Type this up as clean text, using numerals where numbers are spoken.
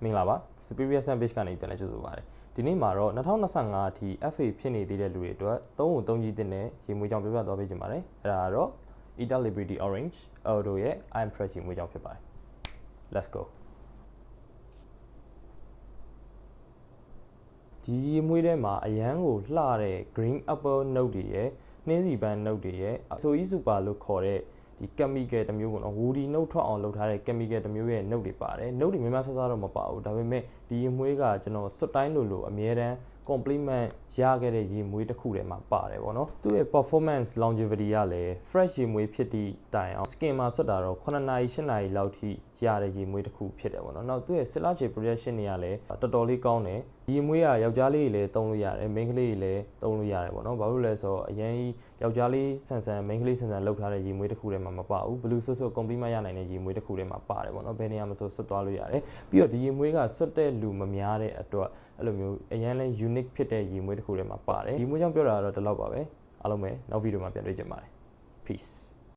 မင်္ဂလာပါ Superior Sun Page ကနေပြန်လဲကြိုဆိုပါရစေဒီနေ့မှာတော့2025အထိ FA ဖြစ်နေသေးတဲ့လူတွေအတွက်3ကြီးတင်တဲ့ရေမွေးကြောင်ပြပြသွားပေးကြပါတယ်အဲ့ဒါကတော့ Ita Liberty Orange Auto ရဲ့ I'm Fresh ရေမွေးကြောင်ဖြစ်ပါတယ် Let's go ဒီရေမွေးထဲမှာအရန်ကိုလှတဲ့ green apple note တွေရဲ့နှင်းစီပန်း note တွေရဲ့အဆိုကြီးစူပါလို့ခေါ်တဲ့ဒီ chemical တစ်မျိုးပေါ့နော် woody note ထွက်အောင်လုပ်ထားတဲ့ chemical တစ်မျိုးရဲ့ note တွေပါတယ် note တွေများများဆဆတော့မပါဘူးဒါပေမဲ့ဒီရေမွေးကကျွန်တော်စွတ်တိုင်းလိုအမြဲတမ်း compliment ရခဲ့တဲ့ရေမွေးတစ်ခုထဲမှာပါတယ်ပေါ့နော်သူ့ရဲ့ performance longevity ကလည်း fresh ရေမွေးဖြစ်သည့်တိုင်အောင် skin မှာဆွတ်တာတော့9နာရီ10နာရီလောက်ထိရတဲ့ရေမွေးတစ်ခုဖြစ်တယ်ပေါ့နော်နောက်သူ့ရဲ့ Silage protection တွေကလည်းတော်တော်လေးကောင်းတယ်ရေမွေးကယောက်ျားလေးတွေလည်းသုံးလို့ရတယ်မိန်းကလေးတွေလည်းသုံးလို့ရတယ်ပေါ့နော်ဘာလို့လဲဆိုတော့အရင်ယောက်ျားလေးဆန်ဆန်မိန်းကလေးဆန်ဆန်လောက်ထားတဲ့ရေမွေးတစ်ခုထဲမှာမပါဘူး blue ဆွတ် compliment ရနိုင်တဲ့ရေမွေးတစ်ခုထဲမှာပါတယ်ပေါ့နော်ဘယ်နေရာမှာဆိုဆွတ်သွားလို့ရတယ်ပြီးတော့ဒီရေမွေးကဆွတ်တဲ့လူမများတဲ့အတွက်အဲ့လိုမျိုးအရင်လဲ unique ဖြစ်တဲ့ရေမွေးတစ်ခုထဲမှာပါတယ်ရေမွေးကြောင့်ပြောတာတော့ဒီလောက်ပါပဲအားလုံးပဲနောက်ဗီဒီယိုမှာပြန်တွေ့ကြပါမယ် peace